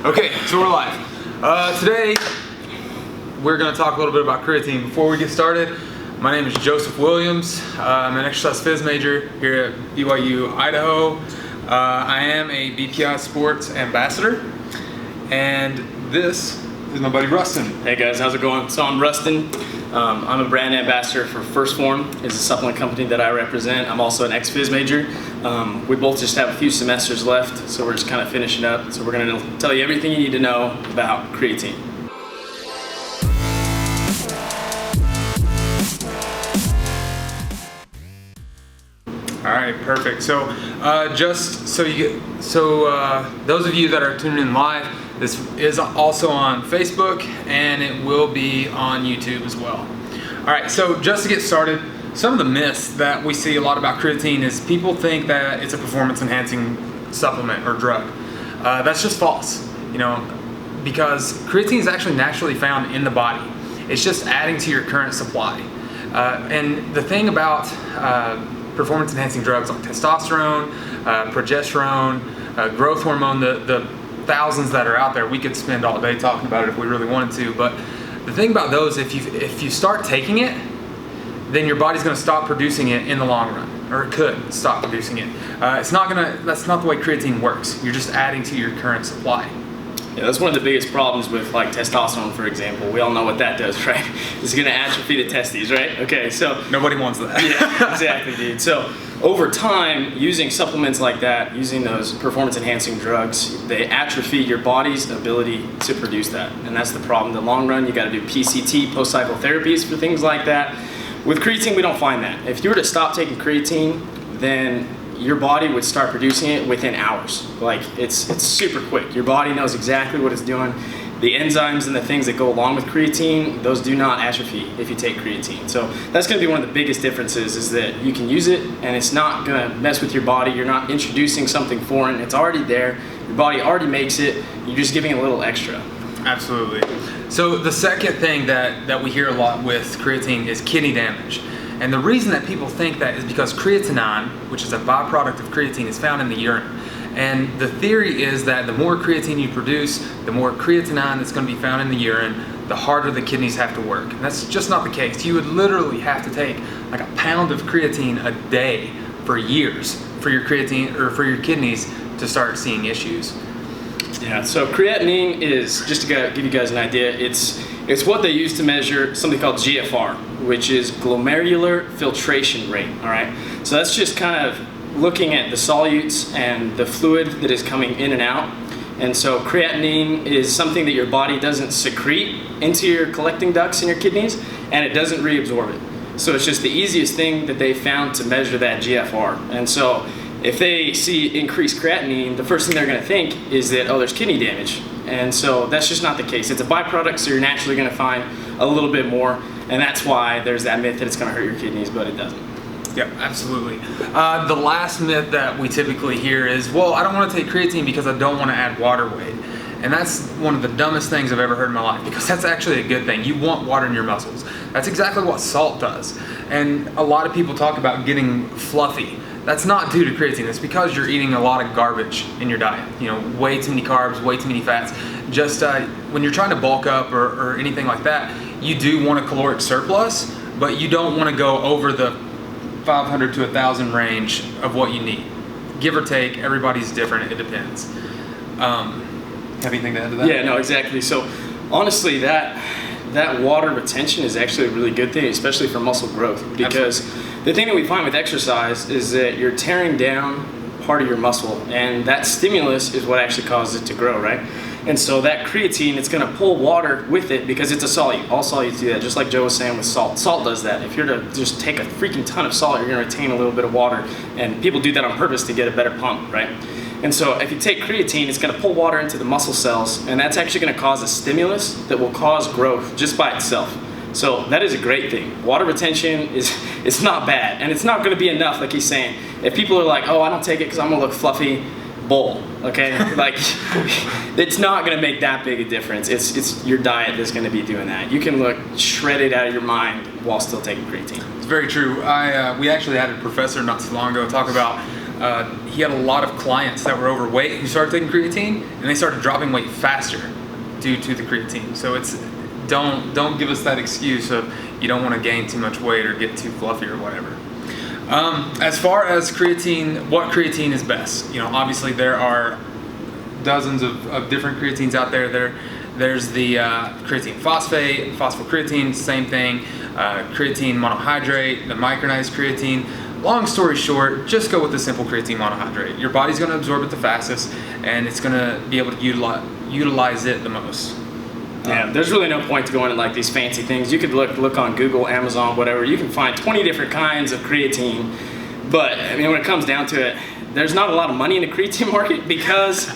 Okay, so we're live. Today, we're going to talk a little bit about creatine. Before we get started, my name is Joseph Williams. I'm an exercise phys major here at BYU, Idaho. I am a BPI Sports Ambassador, and this is my buddy Ruston. Hey guys, how's it going? So I'm Ruston. I'm a brand ambassador for First Form. It's a supplement company that I represent. I'm also an ex-phys major. We both just have a few semesters left, so we're just kind of finishing up. So we're going to tell you everything you need to know about creatine. All right, perfect. So, those of you that are tuning in live, this is also on Facebook, and it will be on YouTube as well. All right, so just to get started, some of the myths that we see a lot about creatine is people think that it's a performance-enhancing supplement or drug. That's just false, because creatine is actually naturally found in the body. It's just adding to your current supply. And the thing about performance-enhancing drugs like testosterone, progesterone, growth hormone, the thousands that are out there, we could spend all day talking about it if we really wanted to, but the thing about those, if you start taking it, then your body's going to stop producing it in the long run, or it could stop producing it. That's not the way creatine works. You're just adding to your current supply. Yeah, that's one of the biggest problems with like testosterone, for example. We all know what that does, right? It's going to atrophy the testes, right? Okay, so nobody wants that. Yeah, exactly, dude. So over time, using supplements like that, using those performance-enhancing drugs, they atrophy your body's ability to produce that, and that's the problem. In the long run, you got to do PCT, post-cycle therapies for things like that. With creatine, we don't find that. If you were to stop taking creatine, then your body would start producing it within hours. Like, it's super quick. Your body knows exactly what it's doing. The enzymes and the things that go along with creatine, those do not atrophy if you take creatine. So that's going to be one of the biggest differences, is that you can use it and it's not going to mess with your body. You're not introducing something foreign. It's already there. Your body already makes it. You're just giving it a little extra. Absolutely. So the second thing that we hear a lot with creatine is kidney damage. And the reason that people think that is because creatinine, which is a byproduct of creatine, is found in the urine. And the theory is that the more creatine you produce, the more creatinine that's going to be found in the urine, the harder the kidneys have to work. And that's just not the case. You would literally have to take like a pound of creatine a day for years for your creatine or for your kidneys to start seeing issues. Yeah, so creatinine is, just to give you guys an idea, it's what they use to measure something called GFR, which is glomerular filtration rate, all right? So that's just kind of looking at the solutes and the fluid that is coming in and out. And so creatinine is something that your body doesn't secrete into your collecting ducts in your kidneys, and it doesn't reabsorb it. So it's just the easiest thing that they found to measure that GFR. And so if they see increased creatinine, the first thing they're going to think is that, oh, there's kidney damage. And so that's just not the case. It's a byproduct, so you're naturally going to find a little bit more, and that's why there's that myth that it's going to hurt your kidneys, but it doesn't. Yep, absolutely. The last myth that we typically hear is, well, I don't want to take creatine because I don't want to add water weight. And that's one of the dumbest things I've ever heard in my life, because that's actually a good thing. You want water in your muscles. That's exactly what salt does. And a lot of people talk about getting fluffy. That's not due to creatine. It's because you're eating a lot of garbage in your diet. Way too many carbs, way too many fats. Just when you're trying to bulk up or anything like that, you do want a caloric surplus, but you don't want to go over the 500 to 1,000 range of what you need. Give or take, everybody's different. It depends. Have anything to add to that? Yeah, no, exactly. So honestly, that water retention is actually a really good thing, especially for muscle growth, because the thing that we find with exercise is that you're tearing down part of your muscle, and that stimulus is what actually causes it to grow, right? And so that creatine, it's going to pull water with it because it's a solute. All solutes do that, just like Joe was saying with salt. Salt does that. If you're to just take a freaking ton of salt, you're going to retain a little bit of water, and people do that on purpose to get a better pump, right? And so if you take creatine, it's going to pull water into the muscle cells, and that's actually going to cause a stimulus that will cause growth just by itself. So that is a great thing. Water retention it's not bad, and it's not going to be enough, like he's saying. If people are like, oh, I don't take it because I'm going to look fluffy, bull, okay? Like, it's not going to make that big a difference. It's your diet that's going to be doing that. You can look shredded out of your mind while still taking creatine. It's very true. We actually had a professor not too long ago talk about he had a lot of clients that were overweight who started taking creatine, and they started dropping weight faster due to the creatine. So it's don't give us that excuse of you don't want to gain too much weight or get too fluffy or whatever. As far as creatine, what creatine is best? Obviously there are dozens of different creatines out there. There's the creatine phosphate, phosphocreatine, same thing, creatine monohydrate, the micronized creatine. Long story short, just go with the simple creatine monohydrate. Your body's going to absorb it the fastest, and it's going to be able to utilize it the most. Yeah, there's really no point to going into like these fancy things. You could look on Google, Amazon, whatever. You can find 20 different kinds of creatine. But I mean, when it comes down to it, there's not a lot of money in the creatine market because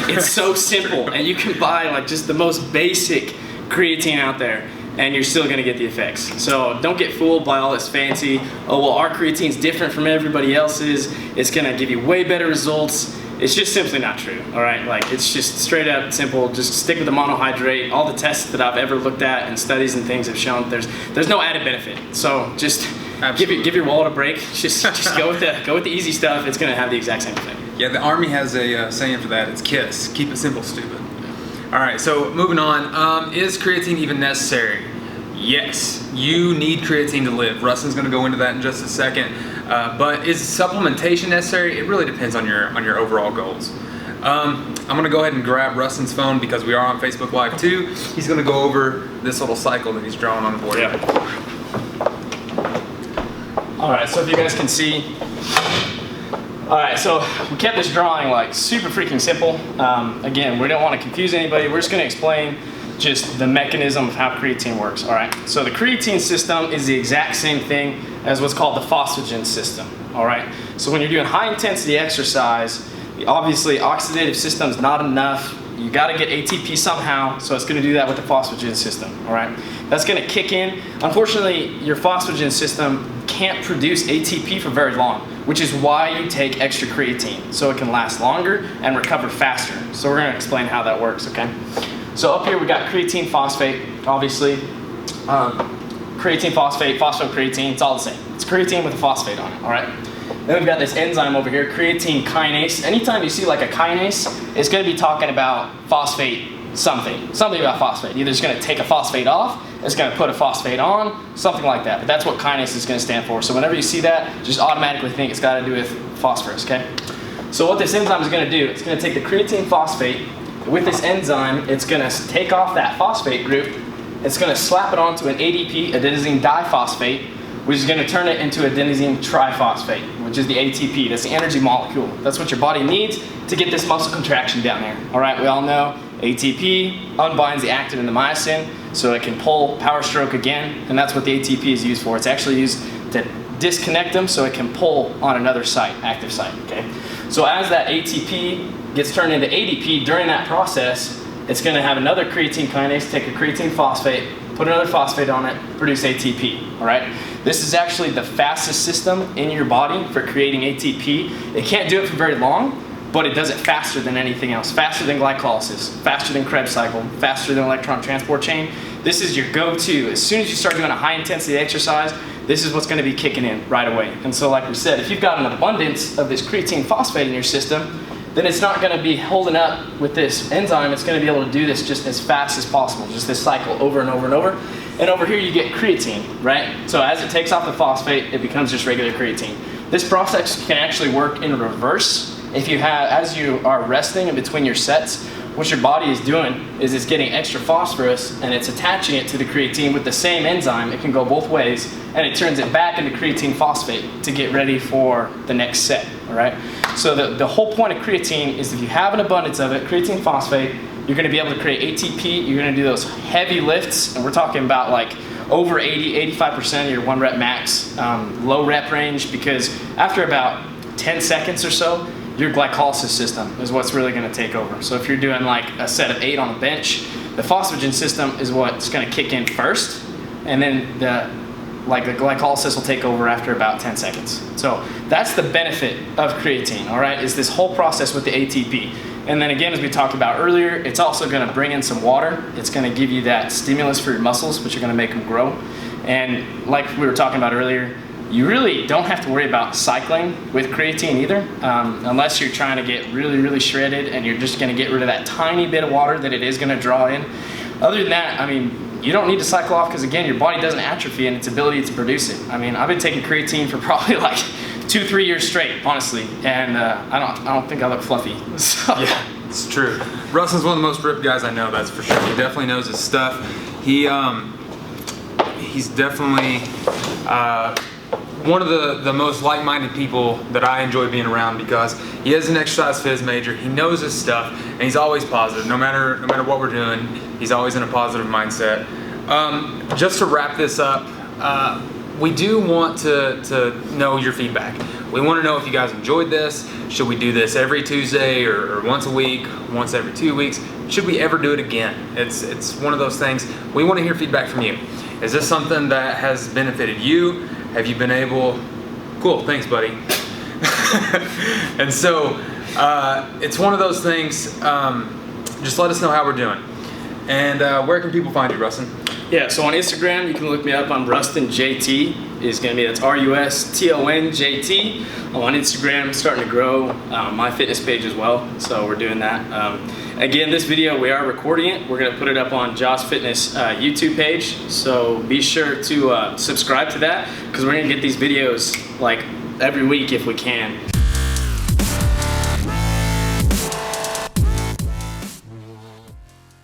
it's so simple, and you can buy like just the most basic creatine out there, and you're still gonna get the effects. So don't get fooled by all this fancy, oh well, our creatine's different from everybody else's, it's gonna give you way better results. It's just simply not true, all right? Like, it's just straight up simple. Just stick with the monohydrate. All the tests that I've ever looked at and studies and things have shown there's no added benefit. So just give your wallet a break. Just go with the easy stuff. It's gonna have the exact same thing. Yeah, the Army has a saying for that. It's KISS. Keep it simple, stupid. All right, so moving on. Is creatine even necessary? Yes, you need creatine to live. Rustin's gonna go into that in just a second. But is supplementation necessary? It really depends on your overall goals. I'm gonna go ahead and grab Rustin's phone because we are on Facebook Live too. He's gonna go over this little cycle that he's drawing on the board. Yeah. All right, so if you guys can see, all right, so we kept this drawing like super freaking simple. Again, we don't want to confuse anybody. We're just gonna explain just the mechanism of how creatine works, all right? So the creatine system is the exact same thing as what's called the phosphagen system, all right? So when you're doing high intensity exercise, obviously oxidative system's not enough. You gotta get ATP somehow, so it's gonna do that with the phosphagen system, all right? That's gonna kick in. Unfortunately, your phosphagen system can't produce ATP for very long, which is why you take extra creatine, so it can last longer and recover faster. So we're gonna explain how that works, okay? So up here we got creatine phosphate, obviously. Creatine phosphate, phosphocreatine, it's all the same. It's creatine with a phosphate on it, all right? Then we've got this enzyme over here, creatine kinase. Anytime you see like a kinase, it's gonna be talking about phosphate something about phosphate. Either it's gonna take a phosphate off, it's gonna put a phosphate on, something like that. But that's what kinase is gonna stand for. So whenever you see that, just automatically think it's gotta do with phosphorus, okay? So what this enzyme is gonna do, it's gonna take the creatine phosphate. With this enzyme, it's gonna take off that phosphate group, it's gonna slap it onto an ADP, adenosine diphosphate, which is gonna turn it into adenosine triphosphate, which is the ATP, that's the energy molecule. That's what your body needs to get this muscle contraction down there. All right, we all know ATP unbinds the actin and the myosin, so it can pull power stroke again, and that's what the ATP is used for. It's actually used to disconnect them so it can pull on another site, active site, okay? So as that ATP gets turned into ADP during that process, it's gonna have another creatine kinase, take a creatine phosphate, put another phosphate on it, produce ATP, all right? This is actually the fastest system in your body for creating ATP. It can't do it for very long, but it does it faster than anything else. Faster than glycolysis, faster than Krebs cycle, faster than electron transport chain. This is your go-to. As soon as you start doing a high intensity exercise, this is what's gonna be kicking in right away. And so like we said, if you've got an abundance of this creatine phosphate in your system, then it's not gonna be holding up with this enzyme. It's gonna be able to do this just as fast as possible, just this cycle over and over and over. And over here you get creatine, right? So as it takes off the phosphate, it becomes just regular creatine. This process can actually work in reverse. If you have, as you are resting in between your sets, what your body is doing is it's getting extra phosphorus and it's attaching it to the creatine with the same enzyme. It can go both ways, and it turns it back into creatine phosphate to get ready for the next set, all right? So the whole point of creatine is if you have an abundance of it, creatine phosphate, you're gonna be able to create ATP, you're gonna do those heavy lifts, and we're talking about like over 85% of your 1 rep max, low rep range, because after about 10 seconds or so, your glycolysis system is what's really gonna take over. So if you're doing like a set of 8 on the bench, the phosphagen system is what's gonna kick in first, and then the glycolysis will take over after about 10 seconds. So that's the benefit of creatine, all right, is this whole process with the ATP. And then again, as we talked about earlier, it's also gonna bring in some water. It's gonna give you that stimulus for your muscles, which are gonna make them grow. And like we were talking about earlier, You really don't have to worry about cycling with creatine either, unless you're trying to get really, really shredded and you're just gonna get rid of that tiny bit of water that it is gonna draw in. Other than that, I mean, you don't need to cycle off because again, your body doesn't atrophy in its ability to produce it. I mean, I've been taking creatine for probably like 2-3 years straight, honestly, and I don't think I look fluffy. So. Yeah, it's true. Ruston's one of the most ripped guys I know, that's for sure. He definitely knows his stuff. He's definitely one of the most like-minded people that I enjoy being around because he is an exercise phys major. He knows his stuff, and he's always positive. No matter what we're doing, he's always in a positive mindset. Just to wrap this up, we do want to know your feedback. We want to know if you guys enjoyed this. Should we do this every Tuesday or once a week, once every 2 weeks? Should we ever do it again? It's one of those things. We want to hear feedback from you. Is this something that has benefited you? Have you been able? Cool, thanks, buddy. And so it's one of those things. Just let us know how we're doing. And where can people find you, Ruston? Yeah, so on Instagram, you can look me up. I'm Ruston JT. That's RUSTONJT. I'm on Instagram, starting to grow my fitness page as well. So we're doing that. Again, this video, we are recording it. We're gonna put it up on Josh Fitness YouTube page. So be sure to subscribe to that because we're gonna get these videos like every week if we can.